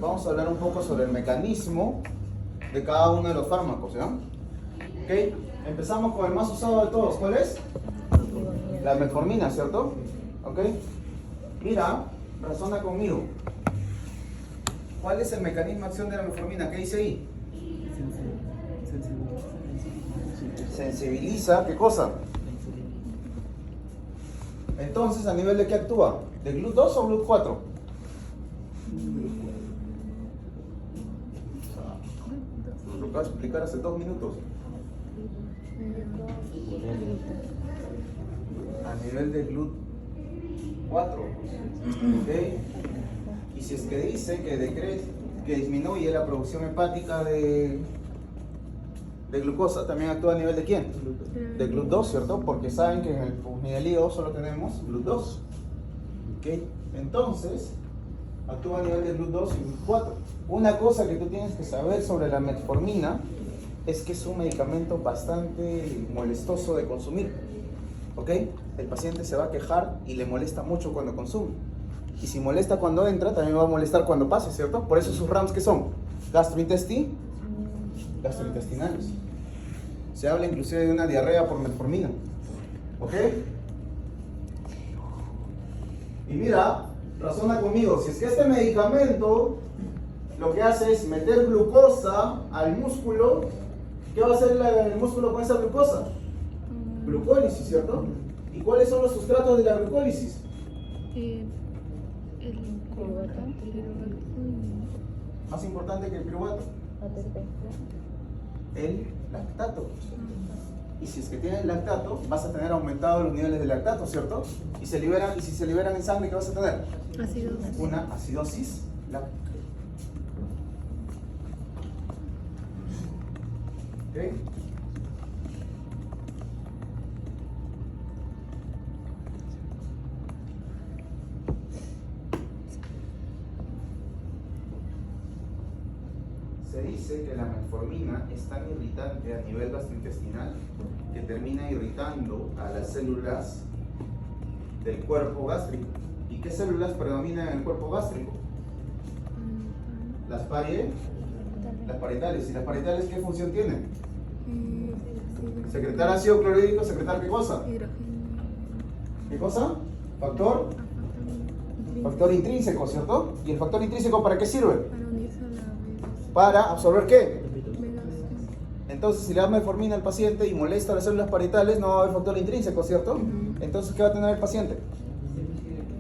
vamos a hablar un poco sobre el mecanismo de cada uno de los fármacos, ¿ya? Ok, empezamos con el más usado de todos. ¿Cuál es? La metformina, ¿cierto? Ok, mira, razona conmigo. ¿Cuál es el mecanismo de acción de la metformina? ¿Qué dice ahí? Sensibiliza, ¿qué cosa? Entonces, ¿a nivel de qué actúa? ¿De GLUT2 o GLUT4? Lo acabo de explicar hace 2 minutos. A nivel de GLUT4. ¿Okay? Y si es que dice que disminuye la producción hepática de glucosa, también actúa a nivel de quién? De GLUT2, ¿cierto? Porque saben que en el hígado solo tenemos GLUT2. ¿Ok? Entonces, actúa a nivel de GLUT2 y GLUT4. Una cosa que tú tienes que saber sobre la metformina es que es un medicamento bastante molestoso de consumir. ¿Ok? El paciente se va a quejar y le molesta mucho cuando consume. Y si molesta cuando entra, también va a molestar cuando pase, ¿cierto? Por eso sus RAMs, ¿qué son? Gastrointestinales. Se habla inclusive de una diarrea por metformina. ¿Ok? Y mira, razona conmigo, si es que este medicamento lo que hace es meter glucosa al músculo, ¿qué va a hacer el músculo con esa glucosa? Glucólisis, ¿cierto? ¿Y cuáles son los sustratos de la glucólisis? Más importante que el piruvato. El lactato. Y si es que tienes lactato, vas a tener aumentado los niveles de lactato, ¿cierto? Y si se liberan en sangre, ¿qué vas a tener? Acidosis. Una acidosis láctica. ¿Ok? Se dice que la metformina es tan irritante a nivel gastrointestinal que termina irritando a las células del cuerpo gástrico. ¿Y qué células predominan en el cuerpo gástrico? Las parietales. ¿Y las parietales qué función tienen? Secretar ácido clorhídrico, secretar ¿qué cosa? ¿Qué cosa? Factor intrínseco, ¿cierto? ¿Y el factor intrínseco para qué sirve? Para absorber ¿qué? Entonces, si le da metformina al paciente y molesta las células parietales, no va a haber factor intrínseco, ¿cierto? Entonces, ¿qué va a tener el paciente?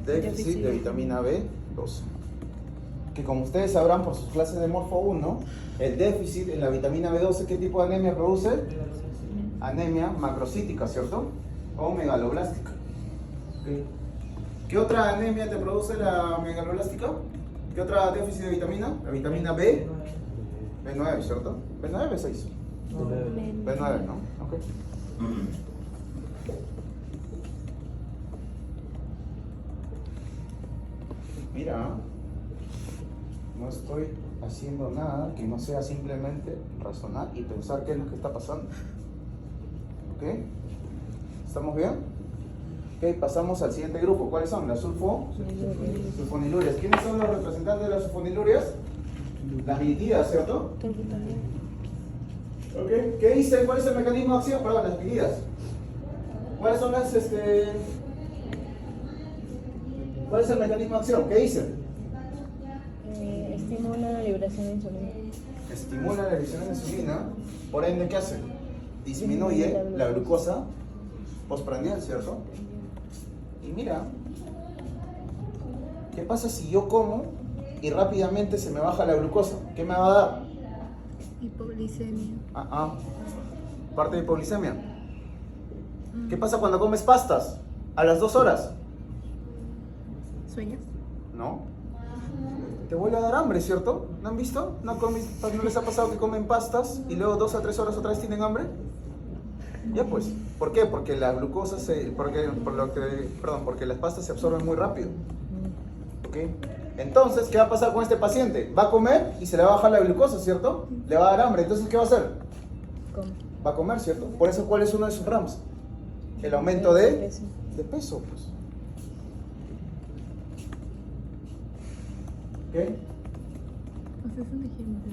Déficit de vitamina B12. Que como ustedes sabrán por sus clases de Morfo 1, el déficit en la vitamina B12, ¿qué tipo de anemia produce? Anemia macrocítica, ¿cierto? O megaloblástica. ¿Okay? ¿Qué otra anemia te produce la megaloblástica? ¿Qué otra déficit de vitamina? La vitamina B9, ¿cierto? ¿B9 B6? B9, ¿no? Ok. Mira, no estoy haciendo nada que no sea simplemente razonar y pensar qué es lo que está pasando. ¿Ok? ¿Estamos bien? Ok, pasamos al siguiente grupo. ¿Cuáles son? Las sulfonilurias. ¿Quiénes son los representantes de las sulfonilurias? Las glitidas, ¿cierto? Okay. ¿Qué dicen? ¿Cuál es el mecanismo de acción? Perdón, las glitidas. ¿Cuáles son las, ¿Cuál es el mecanismo de acción? ¿Qué dicen? Estimula la liberación de insulina. Estimula la liberación de insulina. Por ende, ¿qué hace? Disminuye la glucosa postprandial, ¿cierto? Y mira, ¿qué pasa si yo como y rápidamente se me baja la glucosa? ¿Qué me va a dar? Hipoglicemia. Parte de hipoglicemia. ¿Qué pasa cuando comes pastas? A las 2 horas. ¿Sueñas? No. Te vuelve a dar hambre, ¿cierto? ¿No han visto? ¿No les ha pasado que comen pastas y luego 2 a 3 horas otra vez tienen hambre? Ya pues. ¿Por qué? Porque la glucosa porque las pastas se absorben muy rápido. ¿Ok? Entonces, ¿qué va a pasar con este paciente? Va a comer y se le va a bajar la glucosa, ¿cierto? Le va a dar hambre. Entonces, ¿qué va a hacer? Va a comer, ¿cierto? Por eso, ¿cuál es uno de sus RAMs? El aumento de peso, pues. ¿Ok? O sea, es un ejemplo.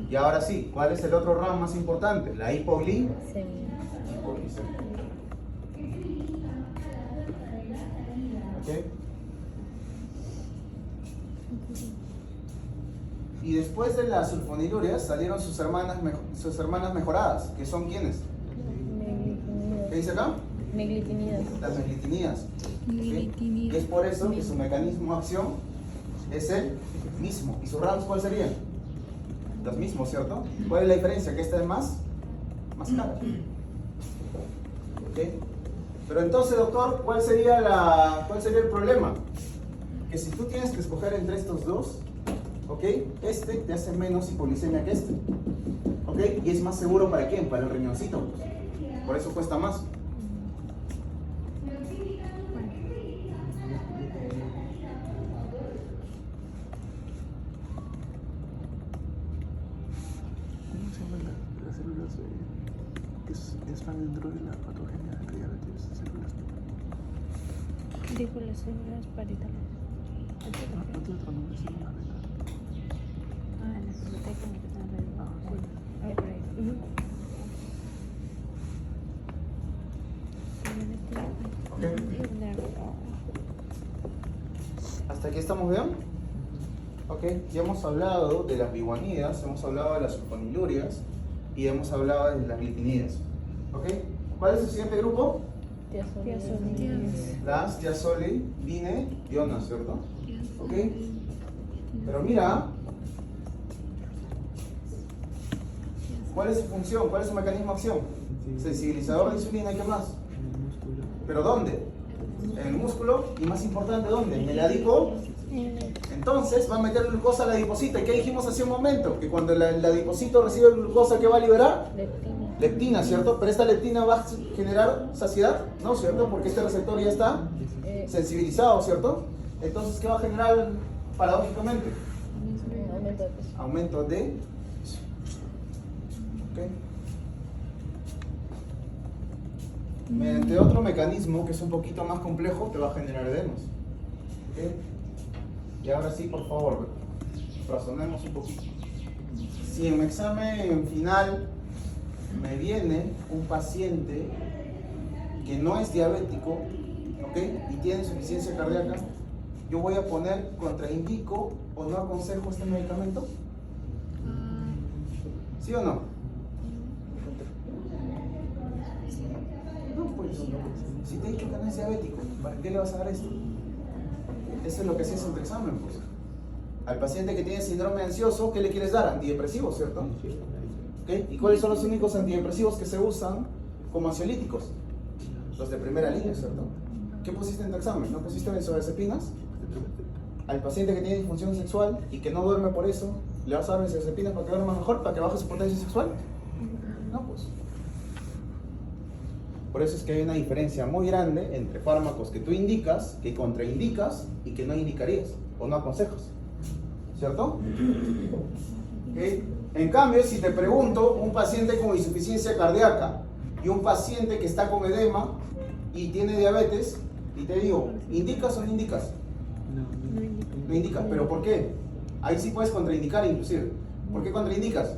Y ahora sí, ¿cuál es el otro ramo más importante? La hipoglicemia. ¿Ok? Y después de las sulfonilurias salieron sus hermanas mejoradas, que son ¿quiénes? ¿Qué dice acá? Neglitinidas. Las meglitinidas. Neglitinidas. Y es por eso que su mecanismo de acción es el mismo. ¿Y sus ramos cuáles serían? Los mismos, ¿cierto? ¿Cuál es la diferencia? Que esta es más cara. ¿Ok? Pero entonces, doctor, ¿cuál sería el problema? Que si tú tienes que escoger entre estos dos, ¿ok? Este te hace menos hipoglicemia que este. ¿Ok? Y es más seguro ¿para quién? Para el riñoncito. Por eso cuesta más. ¿Cómo se llaman las células que están dentro de la patogenia de diabetes? Células. Dijo las células paritales. No tiene otro nombre, células beta. Ah, en la biblioteca me están alrededor. Ah, por ahí. ¿Hasta aquí estamos bien? Ok, ya hemos hablado de las biguanidas, hemos hablado de las sulfonilurias y hemos hablado de las glitinidas. Ok, ¿cuál es el siguiente grupo? Las diazolidinedionas, ¿cierto? Ok, pero mira, ¿cuál es su función? ¿Cuál es su mecanismo de acción? Sensibilizador de insulina y qué más. ¿Pero dónde? En el músculo y más importante, ¿dónde? En el adipo. Entonces va a meter glucosa a la adiposita. ¿Y qué dijimos hace un momento? Que cuando el adipocito recibe glucosa, ¿qué va a liberar? Leptina, ¿cierto? Pero esta leptina va a generar saciedad, ¿no? ¿Cierto? Porque este receptor ya está sensibilizado, ¿cierto? Entonces, ¿qué va a generar paradójicamente? Aumento de peso. ¿Ok? Mediante otro mecanismo que es un poquito más complejo, te va a generar edemas. ¿Ok? Y ahora sí, por favor, razonemos un poquito. Si en mi examen final me viene un paciente que no es diabético, ¿ok? Y tiene insuficiencia cardíaca, yo voy a poner contraindico o no aconsejo este medicamento. ¿Sí o no? No, pues, si te he dicho que no es diabético, ¿para qué le vas a dar esto? Eso es lo que haces en tu examen, pues. Al paciente que tiene síndrome ansioso, ¿qué le quieres dar? Antidepresivos, ¿cierto? ¿Okay? ¿Y cuáles son los únicos antidepresivos que se usan como ansiolíticos? Los de primera línea, ¿cierto? ¿Qué pusiste en tu examen? ¿No pusiste benzodiazepinas? Al paciente que tiene disfunción sexual y que no duerme por eso, ¿le vas a dar benzodiazepinas para que duerma mejor, para que baje su potencia sexual? No, pues. Por eso es que hay una diferencia muy grande entre fármacos que tú indicas, que contraindicas y que no indicarías o no aconsejas. ¿Cierto? ¿Okay? En cambio, si te pregunto, un paciente con insuficiencia cardíaca y un paciente que está con edema y tiene diabetes, y te digo, ¿indicas o no indicas? No indicas, ¿pero por qué? Ahí sí puedes contraindicar inclusive. ¿Por qué contraindicas?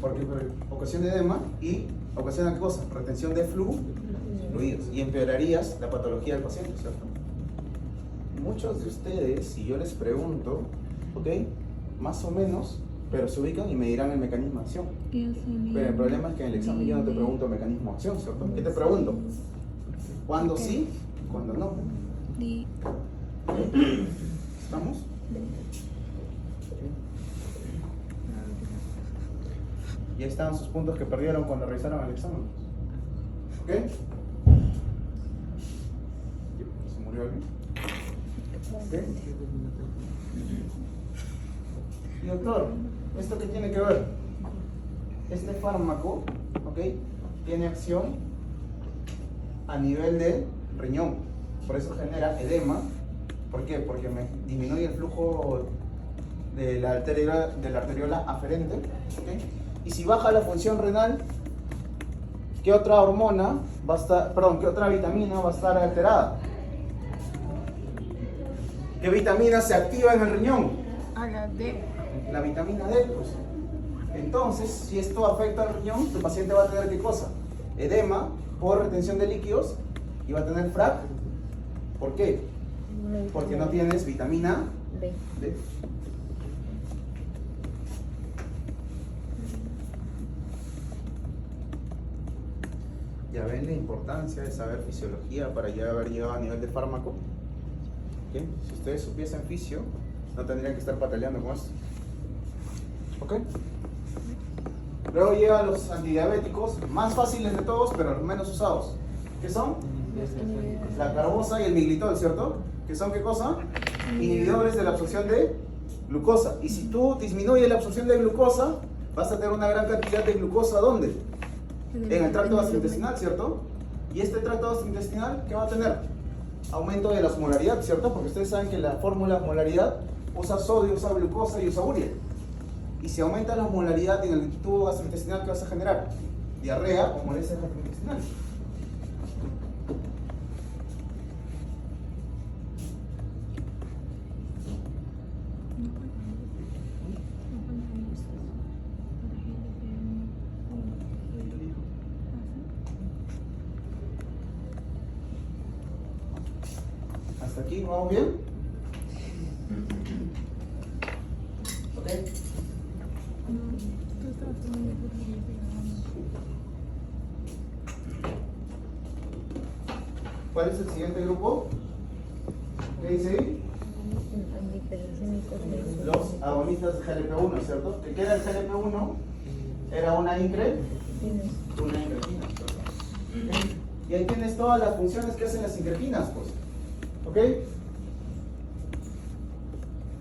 Porque ocasiona edema y ocasiona ¿qué cosa? Retención de fluidos y empeorarías la patología del paciente, ¿cierto? Muchos de ustedes, si yo les pregunto, ¿ok? Más o menos, pero se ubican y me dirán el mecanismo de acción. Pero el problema es que en el examen yo no te pregunto mecanismo de acción, ¿cierto? ¿Qué te pregunto? ¿Cuándo sí? ¿Cuándo no? ¿Estamos? Y ahí estaban sus puntos que perdieron cuando realizaron el examen. ¿Ok? ¿Se murió alguien? ¿Ok? Y doctor, ¿esto qué tiene que ver? Este fármaco, ¿ok? Tiene acción a nivel del riñón. Por eso genera edema. ¿Por qué? Porque me disminuye el flujo de la arteriola aferente. ¿Okay? Y si baja la función renal, ¿qué otra hormona va a estar, perdón, qué otra vitamina va a estar alterada? ¿Qué vitamina se activa en el riñón? A la D. La vitamina D, pues. Entonces, si esto afecta al riñón, tu paciente va a tener ¿qué cosa? Edema por retención de líquidos y va a tener FRAC. ¿Por qué? Porque no tienes vitamina B. D. Ya ven la importancia de saber fisiología para ya haber llegado a nivel de fármaco. ¿Ok? Si ustedes supiesen fisio, no tendrían que estar pataleando con esto. ¿Ok? Luego llegan los antidiabéticos, más fáciles de todos, pero los menos usados. ¿Qué son? La carbosa y el miglitol, ¿cierto? ¿Qué son qué cosa? Inhibidores de la absorción de glucosa. Y si tú disminuyes la absorción de glucosa, vas a tener una gran cantidad de glucosa, ¿dónde? En el tracto gastrointestinal, ¿cierto? Y este tracto gastrointestinal, ¿qué va a tener? Aumento de la osmolaridad, ¿cierto? Porque ustedes saben que la fórmula osmolaridad usa sodio, usa glucosa y usa urea. Y si aumenta la osmolaridad en el tubo gastrointestinal, ¿qué vas a generar? Diarrea o molestias gastrointestinales. ¿Hasta aquí vamos bien? ¿Ok? ¿Cuál es el siguiente grupo? ¿Qué dice ahí? Los agonistas de GLP-1, ¿cierto? ¿Qué era el GLP-1? Era una incretina. ¿Okay? Y ahí tienes todas las funciones que hacen las incretinas, pues. ¿Ok?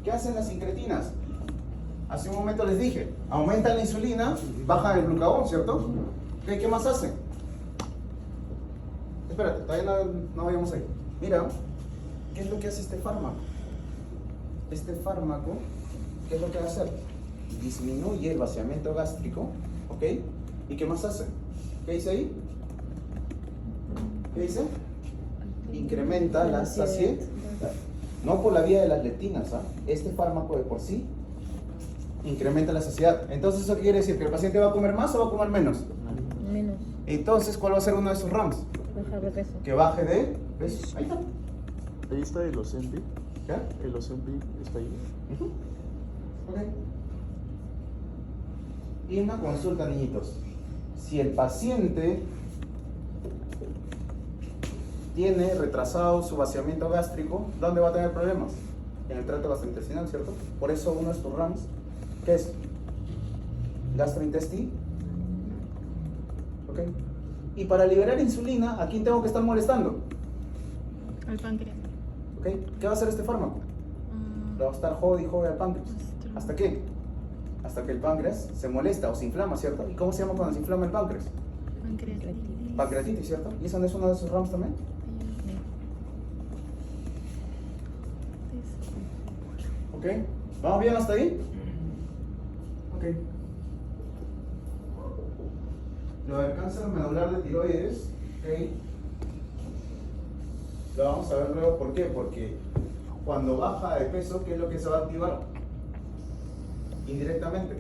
¿Qué hacen las incretinas? Hace un momento les dije, aumentan la insulina, bajan el glucagón, ¿cierto? ¿Ok? ¿Qué más hacen? Espérate, todavía no vayamos ahí. Mira, ¿qué es lo que hace este fármaco? Este fármaco, ¿qué es lo que va a hacer? Disminuye el vaciamiento gástrico, ¿ok? ¿Y qué más hace? ¿Qué dice ahí? ¿Qué dice? Incrementa la saciedad. No por la vía de las leptinas, ¿ah? Este fármaco de por sí incrementa la saciedad. Entonces, ¿eso qué quiere decir? ¿Que el paciente va a comer más o va a comer menos? Menos. Entonces, ¿cuál va a ser uno de sus RAMs? Bajar de peso. Que baje de peso. Ahí está. Ahí está el Ozempic. ¿Ya? El Ozempic está ahí. Ujú. Ok. Y una consulta, niñitos. Si el paciente tiene retrasado su vaciamiento gástrico, ¿dónde va a tener problemas? En el tracto gastrointestinal, ¿cierto? Por eso uno de tus RAMs, ¿qué es? Gastrointestinal. ¿Ok? Y para liberar insulina, ¿a quién tengo que estar molestando? Al páncreas. ¿Ok? ¿Qué va a hacer este fármaco? Lo va a estar jode y jode al páncreas. ¿Hasta qué? Hasta que el páncreas se molesta o se inflama, ¿cierto? ¿Y cómo se llama cuando se inflama el páncreas? Pancreatitis. Pancreatitis, ¿cierto? ¿Y eso no es uno de sus RAMs también? ¿Ok? ¿Vamos bien hasta ahí? Ok. Lo del cáncer medular de tiroides, ¿ok? Lo vamos a ver luego, ¿por qué? Porque cuando baja de peso, ¿qué es lo que se va a activar? Indirectamente.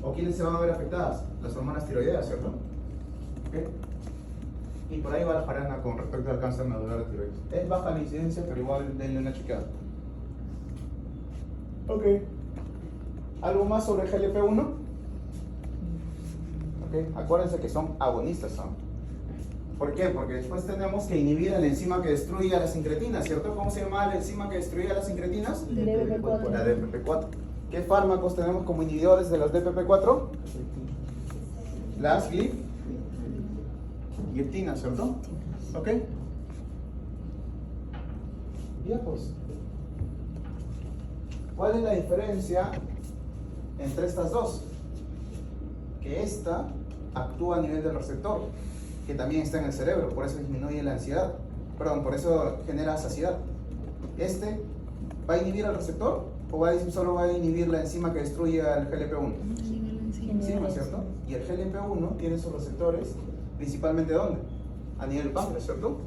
¿O quiénes se van a ver afectadas? Las hormonas tiroideas, ¿cierto? ¿Ok? Y por ahí va la jarana con respecto al cáncer medular de tiroides. Es baja la incidencia, pero igual denle una chequeada. Ok. ¿Algo más sobre GLP-1? Ok. Acuérdense que son agonistas, ¿no? ¿Por qué? Porque después tenemos que inhibir la enzima que destruye a las incretinas, ¿cierto? ¿Cómo se llama la enzima que destruye a las incretinas? DPP4. La DPP4. ¿Qué fármacos tenemos como inhibidores de las DPP4? Las gliptinas, ¿cierto? ¿Ok? Ya pues. ¿Cuál es la diferencia entre estas dos? Que esta actúa a nivel del receptor, que también está en el cerebro, por eso disminuye la ansiedad. Perdón, por eso genera saciedad. ¿Este va a inhibir al receptor o solo va a inhibir la enzima que destruye al GLP-1? Enzima, ¿cierto? Y el GLP-1 tiene sus receptores principalmente ¿dónde? A nivel páncreas, ¿cierto?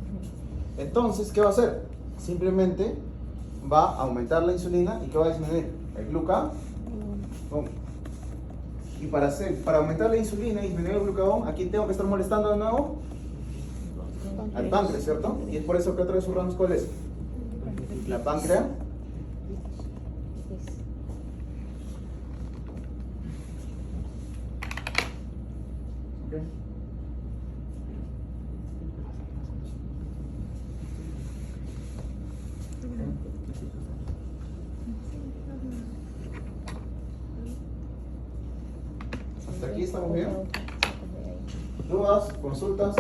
Entonces, ¿qué va a hacer? Simplemente va a aumentar la insulina y ¿qué va a disminuir? El glucagón. Y para aumentar la insulina y disminuir el glucagón, ¿a quién tengo que estar molestando de nuevo? Al páncreas, ¿cierto? Y es por eso que otra vez su Rams, ¿cuál es? La páncreas. Okay. ¿Hasta aquí estamos bien? ¿Dudas? ¿Consultas?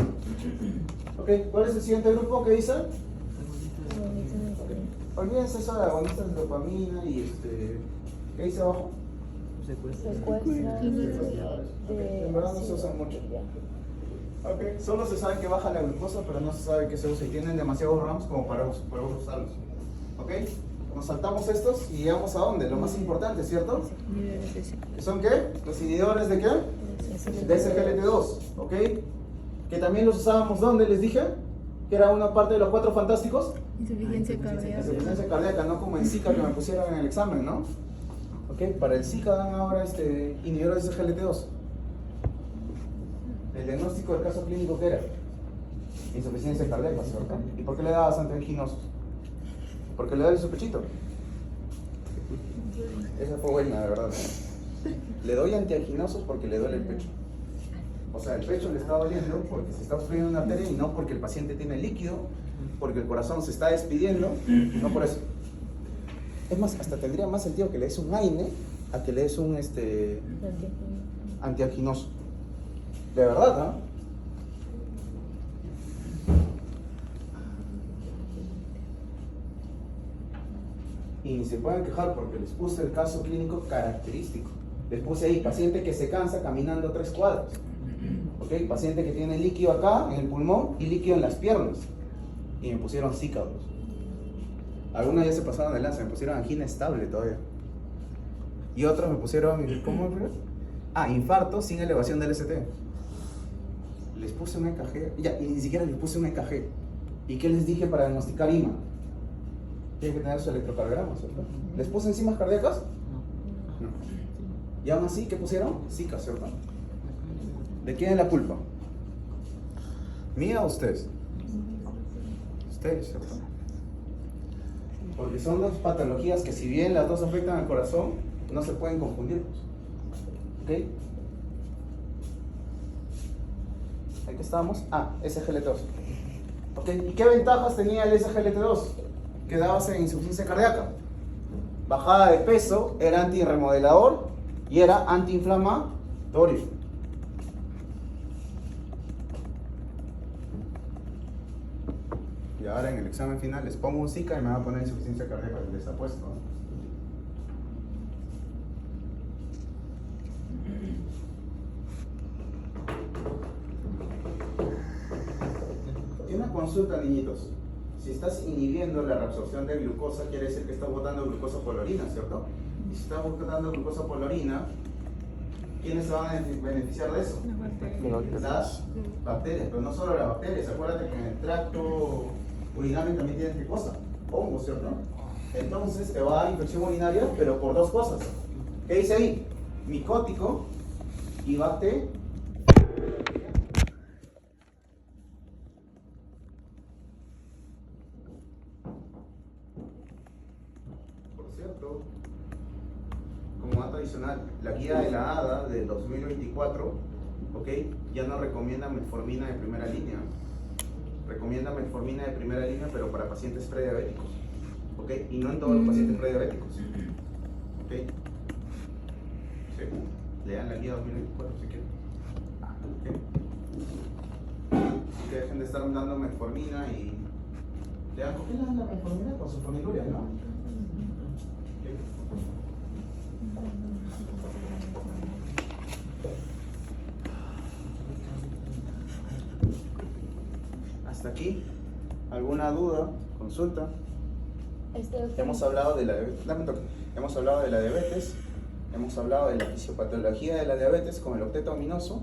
Ok, ¿cuál es el siguiente grupo que dice? Olvídense eso de agonistas de dopamina y ¿qué dice abajo? Secuestra En verdad no se usan mucho. Ok, solo se sabe que baja la glucosa, pero no se sabe que se usa y tienen demasiados RAMs como para usarlos. Ok, nos saltamos estos y llegamos a dónde, lo más importante, ¿cierto? ¿Que son qué? Los inhibidores de qué? De SGLT2, ¿ok? Que también los usábamos ¿dónde? Les dije que era una parte de los 4 fantásticos. Insuficiencia cardíaca. Insuficiencia cardíaca, no como en Zika que me pusieron en el examen, ¿no? Ok, para el Zika dan ahora inhibidores de SGLT2. El diagnóstico del caso clínico que era insuficiencia cardíaca, ¿cierto? ¿Y por qué le dabas antianginosos? Porque le doy su pechito. Esa fue buena, de verdad. Le doy antianginosos porque le duele el pecho. O sea, el pecho le está doliendo porque se está obstruyendo una arteria y no porque el paciente tiene líquido, porque el corazón se está despidiendo, no por eso. Es más, hasta tendría más sentido que le des un AINE a que le des un antianginoso. De verdad, ¿no? Y se pueden quejar porque les puse el caso clínico característico. Les puse ahí, paciente que se cansa caminando 3 cuadras. ¿Ok? Paciente que tiene líquido acá en el pulmón y líquido en las piernas. Y me pusieron Zika. Algunos ya se pasaron de lanza, me pusieron angina estable todavía. Y otros me pusieron, ¿cómo? Infarto sin elevación del ST. Les puse un EKG, ya, y ni siquiera les puse un EKG. ¿Y qué les dije para diagnosticar IMA? Tienen que tener su electrocardiograma, ¿cierto? ¿Les puse enzimas cardíacas? No. Y aún así, ¿qué pusieron? Zika, ¿cierto? ¿De quién es la culpa? ¿Mía o ustedes? Ustedes, ¿cierto? Porque son dos patologías que si bien las dos afectan al corazón, no se pueden confundir. ¿Ok? ¿Aquí estábamos? SGLT2. ¿Ok? ¿Y qué ventajas tenía el SGLT2? Que daba en insuficiencia cardíaca. Bajada de peso, era antirremodelador y era antiinflamatorio. Y ahora en el examen final les pongo un Zika y me va a poner insuficiencia cardíaca, les está puesto, ¿no? Y una consulta, niñitos. Si estás inhibiendo la reabsorción de glucosa, quiere decir que estás botando glucosa por la orina, ¿cierto? Y si estás botando glucosa por la orina, ¿quiénes se van a beneficiar de eso? Las bacterias, pero no solo las bacterias. Acuérdate que en el tracto urinario también tienes qué cosa, hongos, ¿cierto? Entonces te va a dar infección urinaria, pero por 2 cosas. ¿Qué dice ahí? Micótico y bacteria. Como dato adicional, la guía de la ADA del 2024, ¿ok? Ya no recomienda metformina de primera línea. Recomienda metformina de primera línea, pero para pacientes prediabéticos, ¿ok? Y no en todos los pacientes prediabéticos, ¿ok? Sí. Lean la guía 2024 si quieren. ¿Ok? Que dejen de estar dando metformina y lean, ¿por qué le dan la metformina? Con su familia, ¿no? Hasta aquí, ¿alguna duda? ¿Consulta? Hemos hablado de la hemos hablado de la diabetes, hemos hablado de la fisiopatología de la diabetes con el octeto aminoso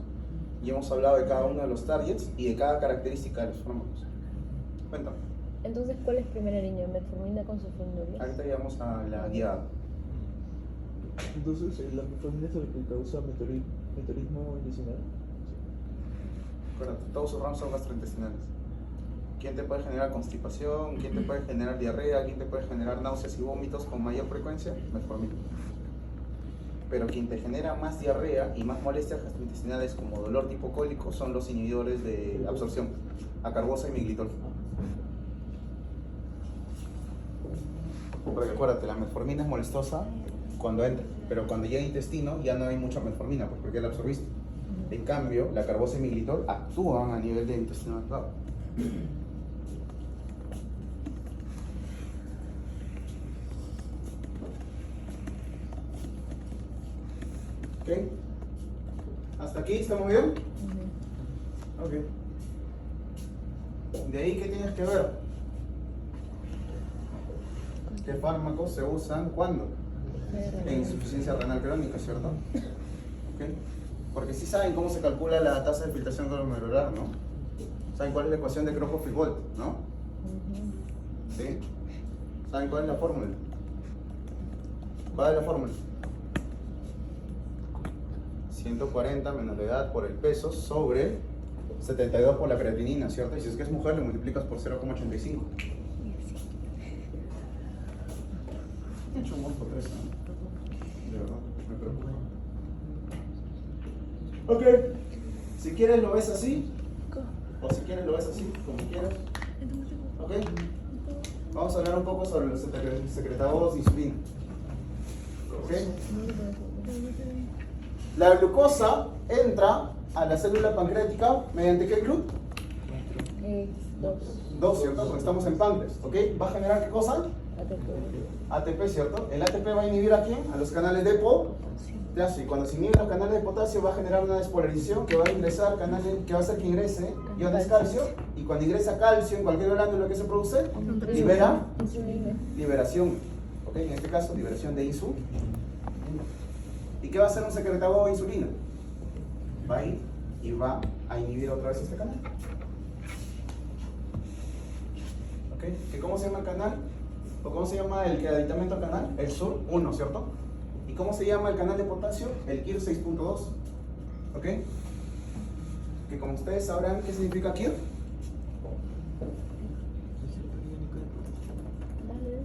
y hemos hablado de cada uno de los targets y de cada característica de los fármacos. Cuéntame. Entonces, ¿cuál es primera línea? ¿Metformina con sulfonilurea? Ahorita llegamos a la guiada. Entonces, la metformina es el que causa meteorismo intestinal. Acuérdate, todos sus ramos son gastrointestinales. ¿Quién te puede generar constipación? ¿Quién te puede generar diarrea? ¿Quién te puede generar náuseas y vómitos con mayor frecuencia? Metformina. Pero quien te genera más diarrea y más molestias gastrointestinales como dolor tipo cólico son los inhibidores de absorción, acarbosa y miglitol. Porque acuérdate, la metformina es molestosa cuando entra, pero cuando llega al intestino ya no hay mucha metformina, pues porque ya la absorbiste. En cambio, la carbosa y miglitol actúan a nivel del intestino delgado. ¿Ok? ¿Hasta aquí estamos bien? Ok. De ahí, ¿qué tienes que ver? ¿Qué fármacos se usan cuándo? En insuficiencia renal crónica, ¿cierto? ¿Ok? Porque sí saben cómo se calcula la tasa de filtración glomerular, ¿no? ¿Saben cuál es la ecuación de Crofts-Figol, no? ¿Sí? ¿Saben cuál es la fórmula? ¿Cuál es la fórmula? 140 menos la edad por el peso sobre 72 por la creatinina, ¿cierto? Y si es que es mujer, le multiplicas por 0,85. Mucho humor por eso, ¿no? De verdad, me preocupa. Ok. Si quieres lo ves así, o si quieres lo ves así, como quieras. Ok. Vamos a hablar un poco sobre los secretados de insulina. Ok. La glucosa entra a la célula pancreática mediante ¿qué GLUT? 2, ¿cierto? Porque estamos en páncreas, ¿ok? ¿Va a generar qué cosa? ATP, ¿cierto? El ATP va a inhibir ¿a quién? A los canales de potasio. Y cuando se inhiben los canales de potasio va a generar una despolarización que va a ingresar canales, que va a hacer que ingrese iones calcio. Y cuando ingresa calcio en cualquier glándula que se produce, libera liberación. ¿Ok? En este caso, liberación de insulina. ¿Y qué va a hacer un secretador de insulina? Va a ir y va a inhibir otra vez este canal. ¿Ok? ¿Que cómo se llama el canal? ¿O cómo se llama el aditamento al canal? El SUR1, ¿cierto? ¿Y cómo se llama el canal de potasio? El KIR 6.2. ¿Ok? Que como ustedes sabrán, ¿qué significa KIR?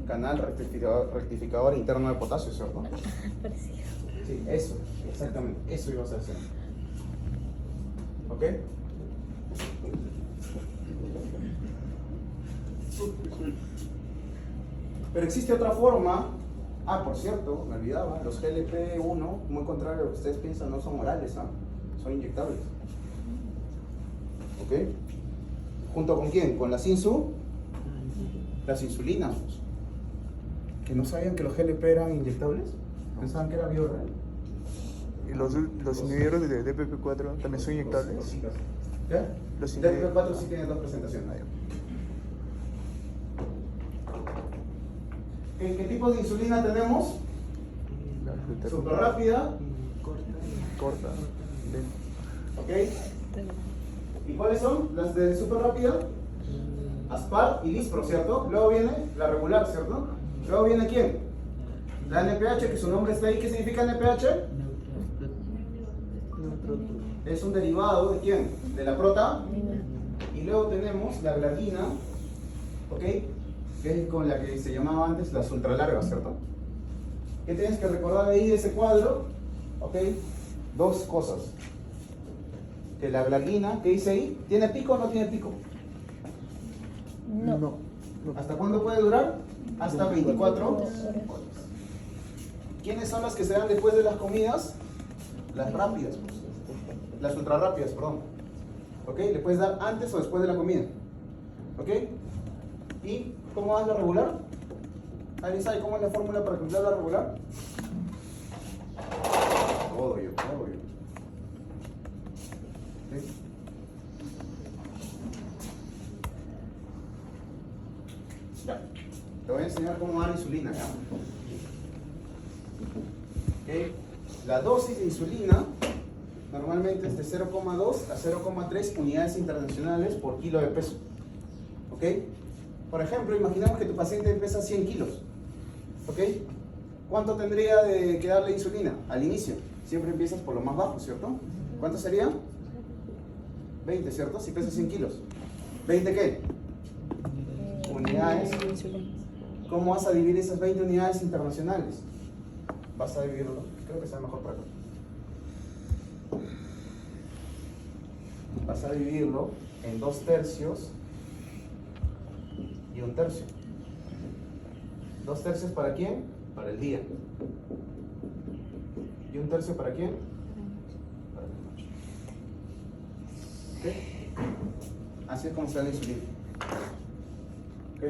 Canal rectificador interno de potasio, ¿cierto? Sí, eso, exactamente, eso ibas a hacer. ¿Ok? Pero existe otra forma. Ah, por cierto, me olvidaba, los GLP-1, muy contrario a lo que ustedes piensan, no son orales, ¿ah? Son inyectables. ¿Ok? ¿Junto con quién? Con las las insulinas. ¿Que no sabían que los GLP eran inyectables? ¿Pensaban que era bioreal? ¿Y los inhibidores de DPP4 también son inyectables? ¿Ya? Los DPP4 sí tienen 2 presentaciones. ¿Qué tipo de insulina tenemos? Super rápida. Corta. ¿Ok? ¿Y cuáles son las de super rápida? Aspart y Lispro, ¿cierto? Luego viene la regular, ¿cierto? Luego viene ¿quién? La NPH, que su nombre está ahí. ¿Qué significa NPH? Es un derivado ¿de quién? De la prota. Y luego tenemos la glargina, ¿ok? Que es con la que se llamaba antes las ultralargas, ¿cierto? ¿Qué tienes que recordar de ahí de ese cuadro? ¿Ok? 2 cosas. Que la glargina, ¿qué dice ahí? ¿Tiene pico o no tiene pico? No. ¿Hasta cuándo puede durar? Hasta 24 horas. ¿Quiénes son las que se dan después de las comidas? Las rápidas, pues. Las ultra rápidas, perdón. ¿Ok? Le puedes dar antes o después de la comida. ¿Ok? ¿Y cómo das la regular? ¿Alguien sabe cómo es la fórmula para calcular la regular? Obvio. ¿Sí? Ya. Te voy a enseñar cómo dar insulina. ¿Ya? ¿Ok? La dosis de insulina normalmente es de 0,2 a 0,3 unidades internacionales por kilo de peso. ¿Ok? Por ejemplo, imaginemos que tu paciente pesa 100 kilos. ¿Ok? ¿Cuánto tendría que darle insulina al inicio? Siempre empiezas por lo más bajo, ¿cierto? ¿Cuánto sería? 20, ¿cierto? Si pesa 100 kilos. ¿20 qué? Unidades. ¿Cómo vas a dividir esas 20 unidades internacionales? Vas a dividirlo. Creo que sea mejor para acá. Vas a dividirlo en 2/3 y 1/3. 2/3 ¿para quién? Para el día. ¿Y 1/3 para quién? Para la noche. ¿Ok? Así es como se da la insulina. ¿Ok?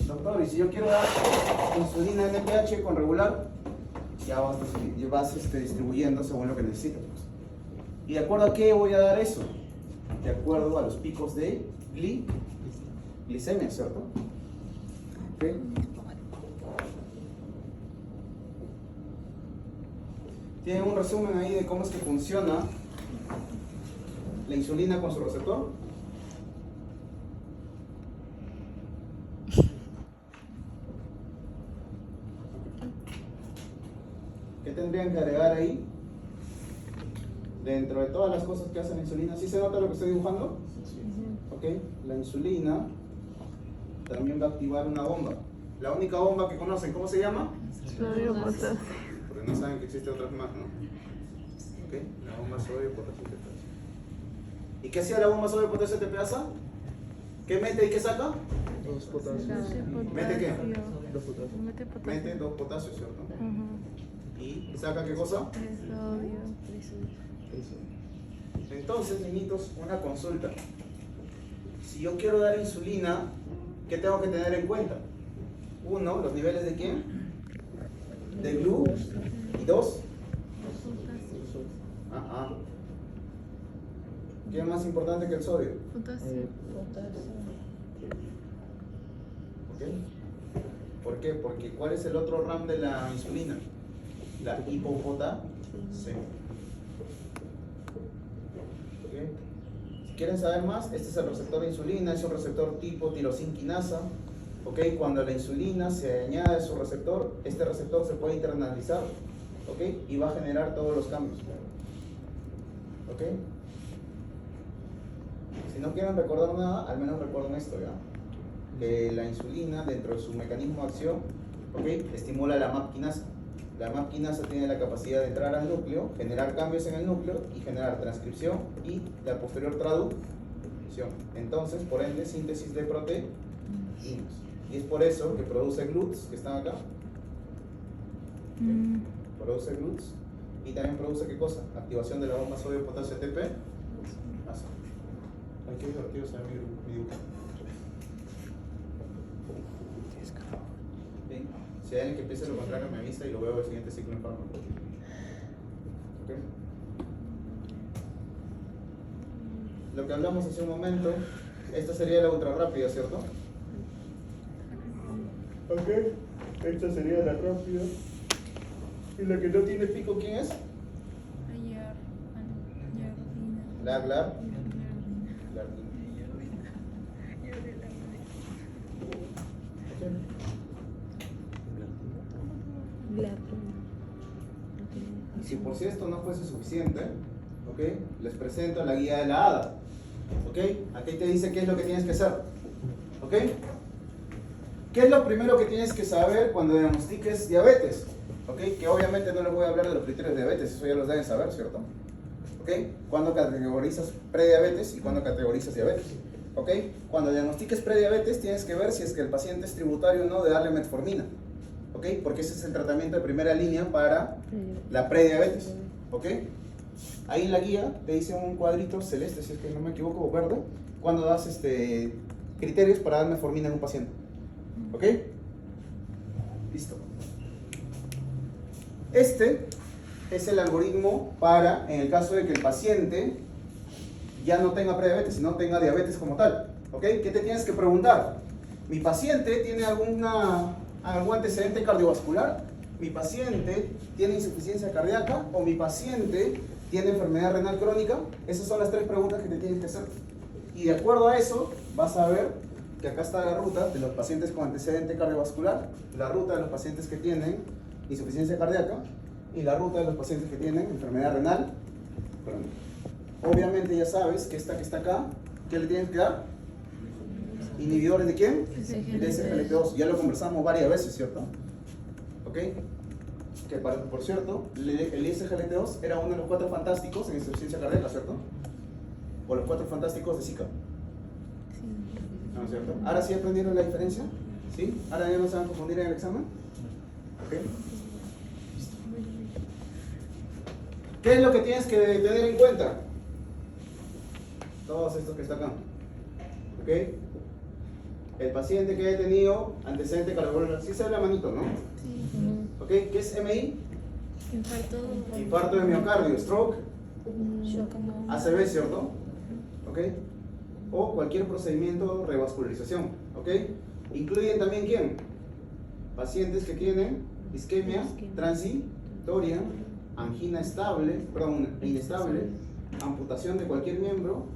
Doctor, y si yo quiero dar insulina NPH con regular, ya vas distribuyendo según lo que necesitas. ¿Y de acuerdo a qué voy a dar eso? De acuerdo a los picos de glicemia, ¿cierto? ¿Ok? ¿Tienen un resumen ahí de cómo es que funciona la insulina con su receptor? ¿Qué tendrían que agregar ahí? Dentro de todas las cosas que hace la insulina, ¿sí se nota lo que estoy dibujando? Ok, la insulina también va a activar una bomba. La única bomba que conocen, ¿cómo se llama? Sodio, potasio. Porque no saben que existen otras más, ¿no? Ok, la bomba sodio, potasio, tepeasa. ¿Y qué hacía la bomba sodio, potasio, tepeasa? ¿Qué mete y qué saca? 2 potasios. ¿Mete qué? 2 potasios. Mete 2 potasios, ¿cierto? Ajá. ¿Y saca qué cosa? 3 sodio. Entonces, niñitos, una consulta. Si yo quiero dar insulina, ¿qué tengo que tener en cuenta? 1, los niveles de quién? De glu. Y 2, ¿qué es más importante que el sodio? Potasio. ¿Ok? ¿Por qué? Porque ¿cuál es el otro RAM de la insulina? La hipopotasemia. ¿Ok? Si quieren saber más, este es el receptor de insulina, es un receptor tipo tirosinquinasa. ¿Ok? Cuando la insulina se añade a su receptor, este receptor se puede internalizar. ¿Ok? Y va a generar todos los cambios. ¿Ok? Si no quieren recordar nada, al menos recuerden esto, ¿ya? Que la insulina, dentro de su mecanismo de acción, ¿ok? Estimula la MAP quinasa. La MAP quinasa tiene la capacidad de entrar al núcleo, generar cambios en el núcleo y generar transcripción y la posterior traducción. Entonces, por ende, síntesis de proteínas. Y es por eso que produce GLUTs, que están acá. Produce GLUTs y también produce ¿qué cosa? Activación de la bomba sodio potasio ATP. Ay, qué divertido se ve mi dibujo. Bien. Si hay alguien que piense lo contrario, me avisa y lo veo el siguiente ciclo en fármaco. ¿Ok? Lo que hablamos hace un momento, esta sería la ultra rápida, ¿cierto? Ok, esta sería la rápida. ¿Y la que no tiene pico quién es? La glar. Si por si esto no fuese suficiente, ¿ok? Les presento la guía de la hada. ¿Ok? Aquí te dice qué es lo que tienes que hacer. ¿Ok? ¿Qué es lo primero que tienes que saber cuando diagnostiques diabetes? ¿Ok? Que obviamente no les voy a hablar de los criterios de diabetes, eso ya los deben saber, ¿cierto? ¿Ok? Cuando categorizas prediabetes y cuando categorizas diabetes. ¿Ok? Cuando diagnostiques prediabetes tienes que ver si es que el paciente es tributario o no de darle metformina. ¿Ok? Porque ese es el tratamiento de primera línea para la prediabetes. ¿Ok? Ahí en la guía te dice un cuadrito celeste, si es que no me equivoco, o verde, cuando das criterios para dar metformina en un paciente. ¿Ok? Listo. Este es el algoritmo para, en el caso de que el paciente ya no tenga prediabetes, sino tenga diabetes como tal. ¿Ok? ¿Qué te tienes que preguntar? ¿Mi paciente tiene algún antecedente cardiovascular? ¿Mi paciente tiene insuficiencia cardíaca? ¿O mi paciente tiene enfermedad renal crónica? Esas son las 3 preguntas que te tienes que hacer. Y de acuerdo a eso, vas a ver que acá está la ruta de los pacientes con antecedente cardiovascular, la ruta de los pacientes que tienen insuficiencia cardíaca y la ruta de los pacientes que tienen enfermedad renal crónica. Obviamente ya sabes que esta que está acá, ¿qué le tienes que dar? ¿Inhibidores de quién? De SGLT2. Ya lo conversamos varias veces, ¿cierto? ¿Ok? Que por cierto, el SGLT2 era uno de los 4 fantásticos en insuficiencia cardíaca, ¿cierto? O los 4 fantásticos de Zika. ¿No es cierto? ¿Ahora sí aprendieron la diferencia? ¿Sí? ¿Ahora ya no se van a confundir en el examen? ¿Ok? ¿Qué es lo que tienes que tener en cuenta? Todos estos que está acá. ¿Ok? El paciente que haya tenido antecedente cardiovascular, sí se ve la manito, ¿no? Sí. ¿Ok? ¿Qué es MI? Infarto. Infarto de miocardio, stroke, Shock. ACV, ¿cierto? ¿Ok? O cualquier procedimiento de revascularización, ¿ok? Incluyen también ¿quién? Pacientes que tienen isquemia transitoria, angina inestable, amputación de cualquier miembro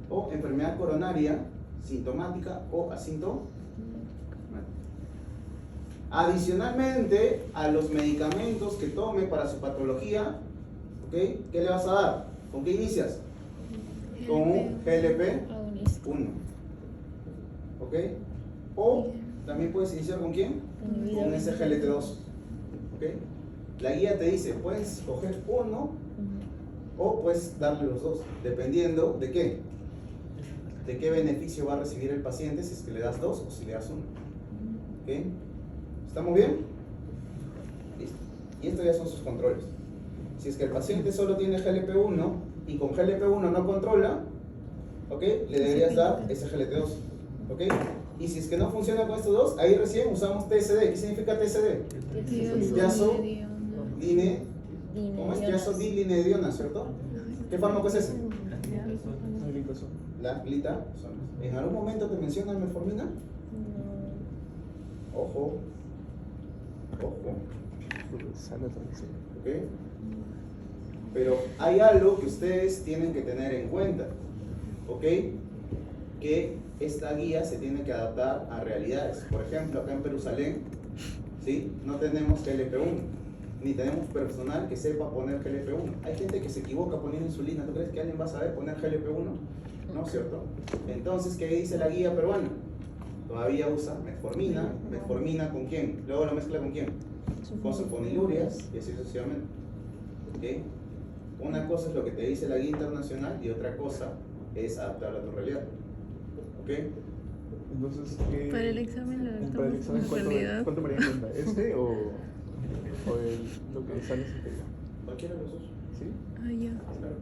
o enfermedad coronaria sintomática o asintomática. Adicionalmente a los medicamentos que tome para su patología, ¿ok? ¿Qué le vas a dar? ¿Con qué inicias? Con un GLP-1, ¿ok? O también puedes iniciar ¿con quién? Con SGLT2, ¿ok? La guía te dice, puedes escoger uno o puedes darle los dos, dependiendo de qué, de qué beneficio va a recibir el paciente si es que le das dos o si le das uno, ¿ok? ¿Estamos bien? Listo. Y estos ya son sus controles. Si es que el paciente solo tiene GLP-1 y con GLP-1 no controla, ¿ok? Le deberías dar SGLT2, ¿ok? Y si es que no funciona con estos dos, ahí recién usamos TSD. ¿Qué significa TSD? ¿Cómo es? Yasodilidina, ¿cierto? ¿Qué fármaco es ese? La glitazona. ¿En algún momento te menciona metformina? Ojo. ¿Ok? Pero hay algo que ustedes tienen que tener en cuenta, ¿ok? Que esta guía se tiene que adaptar a realidades. Por ejemplo, acá en Jerusalén, ¿sí? No tenemos GLP-1, ni tenemos personal que sepa poner GLP-1. Hay gente que se equivoca poniendo insulina. ¿Tú crees que alguien va a saber poner GLP-1? No, ¿cierto? Entonces, ¿qué dice la guía peruana? Todavía usa metformina. ¿Metformina con quién? Luego lo mezcla con quién? Con sulfonilurias y así sucesivamente. ¿Okay? Una cosa es lo que te dice la guía internacional y otra cosa es adaptarla a tu realidad. ¿Ok? Entonces, Para el examen lo para el examen, realidad. ¿cuánto me en cuenta? ¿Este o lo que sale en teoría? Cualquiera de los dos. ¿Sí? Ah, ya. Claro.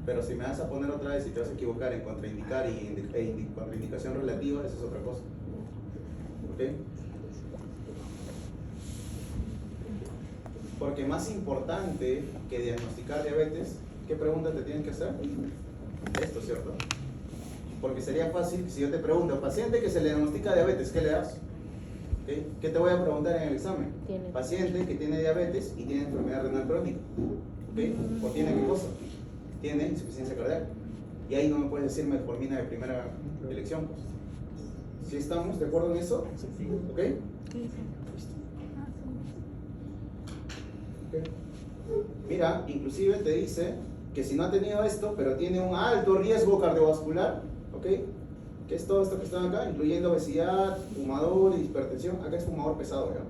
Pero si me vas a poner otra vez y te vas a equivocar en contraindicar y contraindicación relativa, eso es otra cosa. ¿Ok? Porque más importante que diagnosticar diabetes, ¿qué pregunta te tienen que hacer? Esto, ¿cierto? Porque sería fácil si yo te pregunto, paciente que se le diagnostica diabetes, ¿qué le das? ¿Okay? ¿Qué te voy a preguntar en el examen? Paciente que tiene diabetes y tiene enfermedad renal crónica. ¿Okay? ¿O tiene qué cosa? Tiene insuficiencia cardíaca. Y ahí no me puedes decir metformina de primera elección. Pues. ¿Sí estamos de acuerdo en eso? ¿Ok? Mira, inclusive te dice que si no ha tenido esto, pero tiene un alto riesgo cardiovascular, ¿ok? Que es todo esto que está acá, incluyendo obesidad, fumador y hipertensión. Acá es fumador pesado, ¿ya?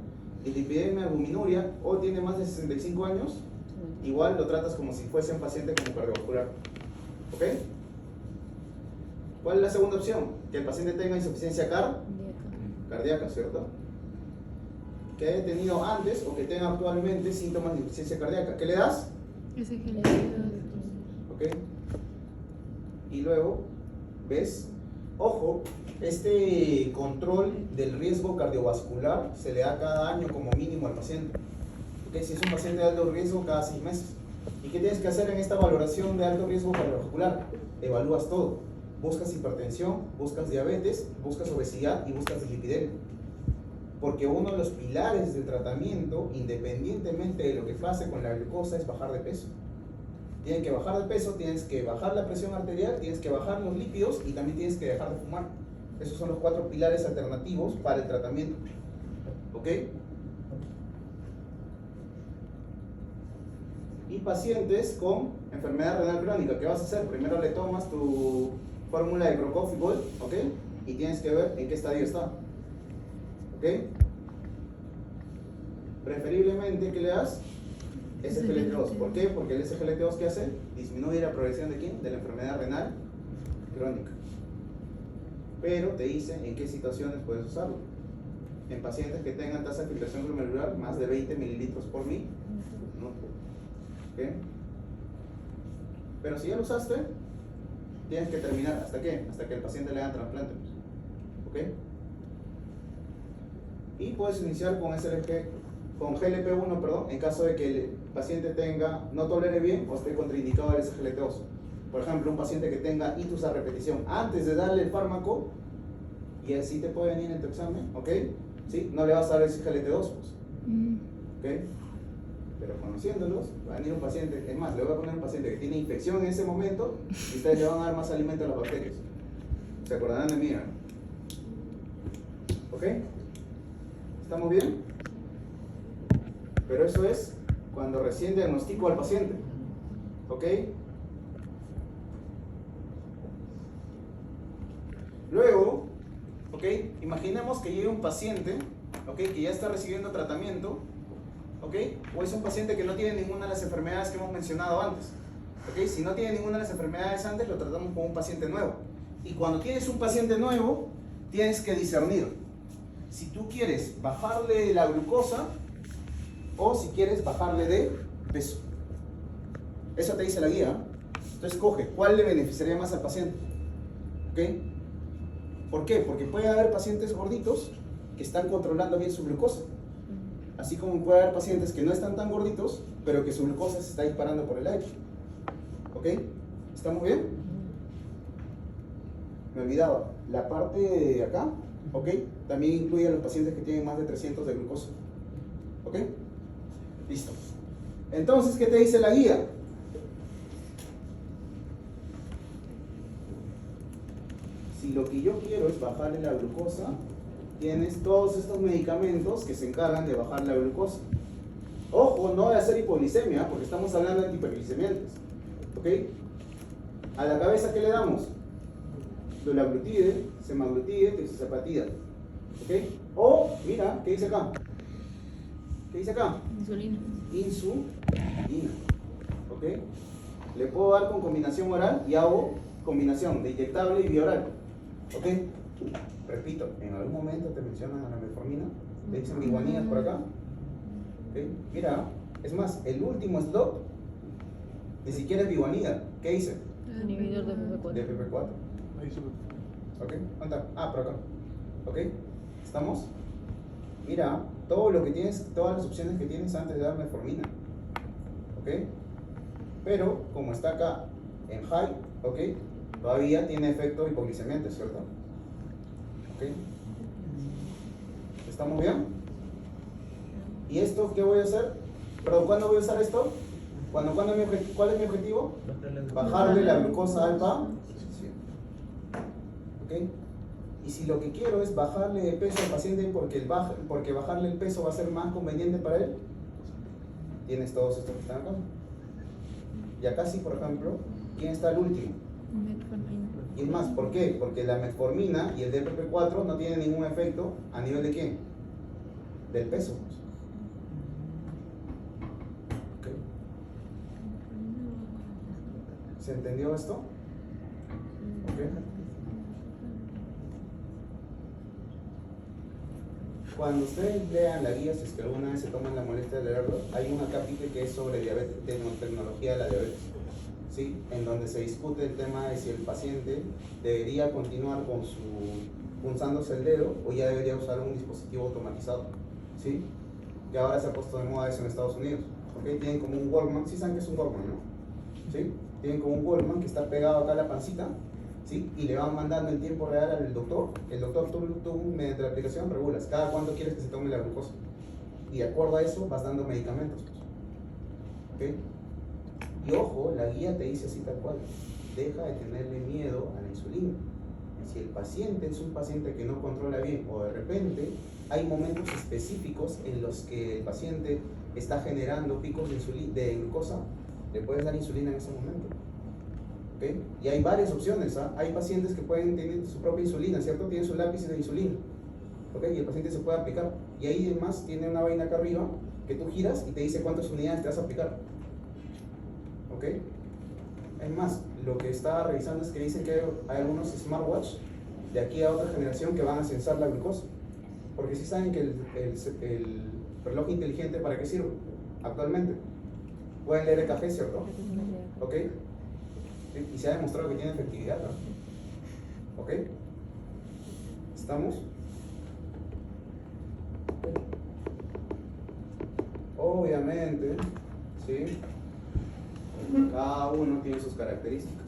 Dislipidemia, albuminuria, o tiene más de 65 años, igual lo tratas como si fuese un paciente como cardiovascular, ¿ok? ¿Cuál es la segunda opción? Que el paciente tenga insuficiencia cardíaca, ¿cierto? Que haya tenido antes o que tenga actualmente síntomas de insuficiencia cardíaca. ¿Qué le das? ¿Ok? Y luego, ¿ves? Ojo, este control del riesgo cardiovascular se le da cada año como mínimo al paciente. ¿Ok? Si es un paciente de alto riesgo, cada 6 meses. ¿Y qué tienes que hacer en esta valoración de alto riesgo cardiovascular? Evalúas todo. Buscas hipertensión, buscas diabetes, buscas obesidad y buscas dislipidemia. Porque uno de los pilares del tratamiento, independientemente de lo que pase con la glucosa, es bajar de peso. Tienen que bajar de peso, tienes que bajar la presión arterial, tienes que bajar los lípidos y también tienes que dejar de fumar. Esos son los 4 pilares alternativos para el tratamiento. ¿Ok? Y pacientes con enfermedad renal crónica, ¿qué vas a hacer? Primero le tomas tu fórmula de Crocofibol, ¿ok? Y tienes que ver en qué estadio está. ¿Ok? Preferiblemente que le das SGLT2. ¿Por qué? Porque el SGLT2, ¿qué hace? Disminuye la progresión de ¿quién? De la enfermedad renal crónica. Pero te dice en qué situaciones puedes usarlo. En pacientes que tengan tasa de filtración glomerular más de 20 mililitros por minuto. ¿Ok? Pero si ya lo usaste, tienes que terminar. ¿Hasta qué? Hasta que el paciente le haga trasplante. ¿Ok? Y puedes iniciar con con GLP-1, perdón, en caso de que el paciente no tolere bien o esté contraindicado al SGLT2. Por ejemplo, un paciente que tenga ictus a repetición antes de darle el fármaco, y así te puede venir en tu examen, ¿ok? ¿Sí? No le vas a dar el SGLT2, pues. ¿Ok? Pero conociéndolos, va a venir un paciente, es más, le voy a poner un paciente que tiene infección en ese momento y ustedes le van a dar más alimento a las bacterias. ¿Se acordarán de mí? ¿Eh? ¿Ok? ¿Estamos bien? Pero eso es cuando recién diagnostico al paciente. ¿Ok? Luego, ¿ok? Imaginemos que llega un paciente, ¿ok? Que ya está recibiendo tratamiento, ¿ok? O es un paciente que no tiene ninguna de las enfermedades que hemos mencionado antes, ¿ok? Si no tiene ninguna de las enfermedades antes, lo tratamos como un paciente nuevo. Y cuando tienes un paciente nuevo, tienes que discernir si tú quieres bajarle la glucosa o si quieres bajarle de peso. Eso te dice la guía. Entonces coge cuál le beneficiaría más al paciente. ¿Ok? ¿Por qué? Porque puede haber pacientes gorditos que están controlando bien su glucosa. Así como puede haber pacientes que no están tan gorditos, pero que su glucosa se está disparando por el aire. ¿Ok? ¿Estamos bien? Me olvidaba, la parte de acá, ¿ok? También incluye a los pacientes que tienen más de 300 de glucosa. ¿Ok? Listo. Entonces, ¿qué te dice la guía? Si lo que yo quiero es bajarle la glucosa, tienes todos estos medicamentos que se encargan de bajar la glucosa. Ojo, no de hacer hipoglicemia, porque estamos hablando de antihiperglicemiantes. ¿Ok? A la cabeza, ¿qué le damos? Dulaglutide, semaglutide, trixazapatida. ¿Ok? O, mira, ¿qué dice acá? ¿Qué dice acá? Insulina. Insulina. ¿Ok? Le puedo dar con combinación oral y hago combinación de inyectable y bioral. ¿Ok? Repito, en algún momento te mencionan a la metformina, te dicen biguanidas por acá. ¿Ok? Mira, es más, el último slot ni siquiera es biguanida. ¿Qué dice? Inhibidor de PP4. De PP4. Ahí sube. ¿Ok? ¿Dónde está? Ah, por acá. ¿Ok? ¿Estamos? Mira, todo lo que tienes, todas las opciones que tienes antes de dar metformina. ¿Ok? Pero, como está acá en high, ¿ok? Todavía tiene efecto hipoglicemiante, ¿cierto? ¿Ok? ¿Estamos bien? ¿Y esto qué voy a hacer? Perdón, ¿cuándo voy a usar esto? ¿Cuál es mi objetivo? Bajarle la glucosa alta. ¿Ok? Y si lo que quiero es bajarle de peso al paciente porque bajarle el peso va a ser más conveniente para él, tienes todos estos que están acá. Y acá sí, por ejemplo, ¿quién está el último? Metformina. Y es más, ¿por qué? Porque la metformina y el DPP4 no tienen ningún efecto a nivel de ¿quién? Del peso. ¿Ok? ¿Se entendió esto? ¿Ok? Cuando ustedes lean la guía, si es que alguna vez se toman la molestia de leerlo, hay una capítulo que es sobre diabetes, tecnología de la diabetes, ¿sí? En donde se discute el tema de si el paciente debería continuar con punzándose el dedo o ya debería usar un dispositivo automatizado, ¿sí? Que ahora se ha puesto de moda eso en Estados Unidos, ¿ok? Tienen como un Walkman, ¿sí saben qué es un Walkman, no? ¿Sí? Tienen como un Walkman que está pegado acá a la pancita, ¿sí? Y le van mandando en tiempo real al doctor. El doctor, tú mediante la aplicación regulas cada cuánto quieres que se tome la glucosa. Y de acuerdo a eso vas dando medicamentos. ¿Ok? Y ojo, la guía te dice así tal cual, deja de tenerle miedo a la insulina. Si el paciente es un paciente que no controla bien o de repente hay momentos específicos en los que el paciente está generando picos de, de glucosa, le puedes dar insulina en ese momento. ¿Okay? Y hay varias opciones. Hay pacientes que pueden tener su propia insulina, ¿cierto? Tienen su lápiz de insulina. ¿Okay? Y el paciente se puede aplicar. Y ahí además tiene una vaina acá arriba que tú giras y te dice cuántas unidades te vas a aplicar. ¿Ok? Es más, lo que estaba revisando es que dice que hay algunos smartwatch de aquí a otra generación que van a censar la glucosa. Porque sí saben que el reloj inteligente, ¿para qué sirve? Actualmente. Pueden leer EKG, ¿cierto? ¿Ok? Y se ha demostrado que tiene efectividad, ¿no? ¿Ok? ¿Estamos? Obviamente, ¿sí? Cada uno tiene sus características.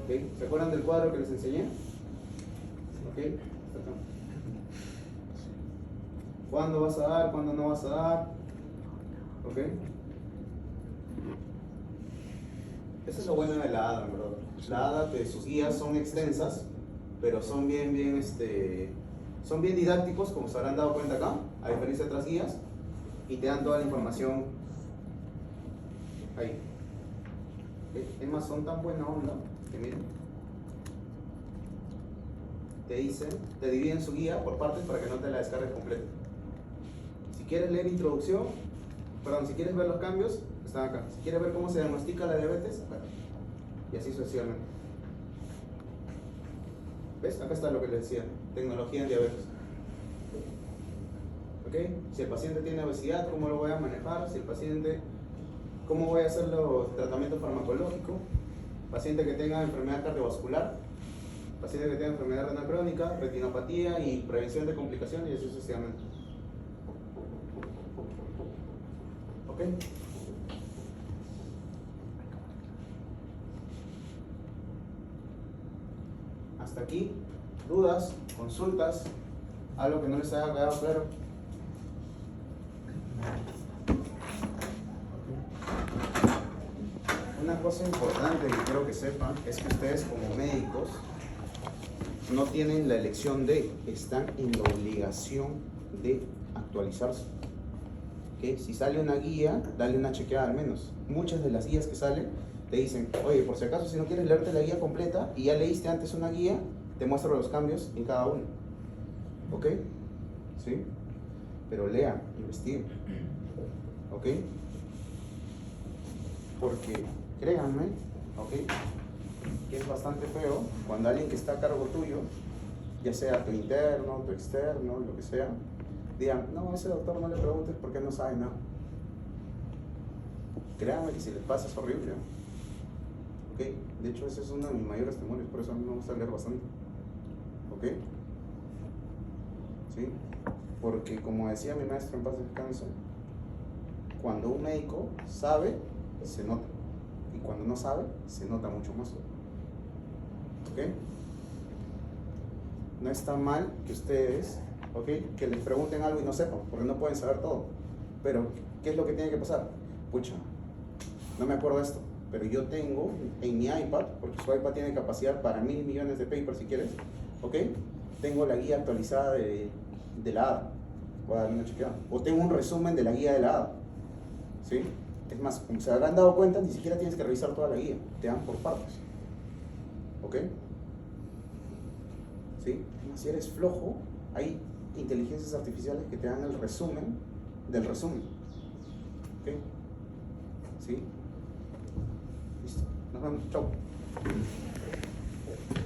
¿Okay? ¿Se acuerdan del cuadro que les enseñé? ¿Ok? Hasta acá. ¿Cuándo vas a dar? ¿Cuándo no vas a dar? ¿Ok? Eso es lo bueno de la ADA, ¿verdad? La ADA, sus guías son extensas, pero son bien didácticos, como se habrán dado cuenta acá, a diferencia de otras guías, y te dan toda la información ahí. Es más, son tan buena onda que miren, te dicen, te dividen su guía por partes para que no te la descargues completa. Si quieres leer introducción, perdón, si quieres ver los cambios, están acá. Si quieres ver cómo se diagnostica la diabetes, acá. Y así sucesivamente. ¿Ves? Acá está lo que les decía, tecnología en diabetes. ¿Ok? Si el paciente tiene obesidad, ¿cómo lo voy a manejar? Si el paciente, ¿cómo voy a hacer los tratamientos farmacológicos? Paciente que tenga enfermedad cardiovascular, paciente que tenga enfermedad renal crónica, retinopatía y prevención de complicaciones y así sucesivamente. ¿Ok? Hasta aquí, dudas, consultas, algo que no les haya quedado claro. Una cosa importante que quiero que sepan es que ustedes como médicos no tienen la elección de, están en la obligación de actualizarse. ¿Okay? Si sale una guía, dale una chequeada al menos. Muchas de las guías que salen te dicen, oye, por si acaso, si no quieres leerte la guía completa y ya leíste antes una guía, te muestro los cambios en cada uno. ¿Ok? ¿Sí? Pero lean, investiguen. ¿Ok? Porque, créanme, ¿ok? Que es bastante feo cuando alguien que está a cargo tuyo, ya sea tu interno, tu externo, lo que sea, digan, no, a ese doctor no le preguntes porque no sabe nada. Créanme que si les pasa es horrible. ¿Ok? De hecho, ese es uno de mis mayores temores, por eso a mí me gusta leer bastante. ¿Ok? ¿Sí? Porque como decía mi maestro en paz descanse, cuando un médico sabe, se nota. Y cuando no sabe, se nota mucho más. ¿Ok? No está mal que ustedes, ¿ok?, que les pregunten algo y no sepan, porque no pueden saber todo. Pero, ¿qué es lo que tiene que pasar? Pucha, no me acuerdo de esto, pero yo tengo en mi iPad, porque su iPad tiene capacidad para 1000 millones de papers si quieres, ¿ok? Tengo la guía actualizada de la ADA. Voy a darle una chequeada. O tengo un resumen de la guía de la ADA. ¿Sí? Es más, como se habrán dado cuenta, ni siquiera tienes que revisar toda la guía. Te dan por partes. ¿Ok? ¿Sí? Si eres flojo, hay inteligencias artificiales que te dan el resumen del resumen. ¿Ok? ¿Sí? Listo. Nos vemos. Chau.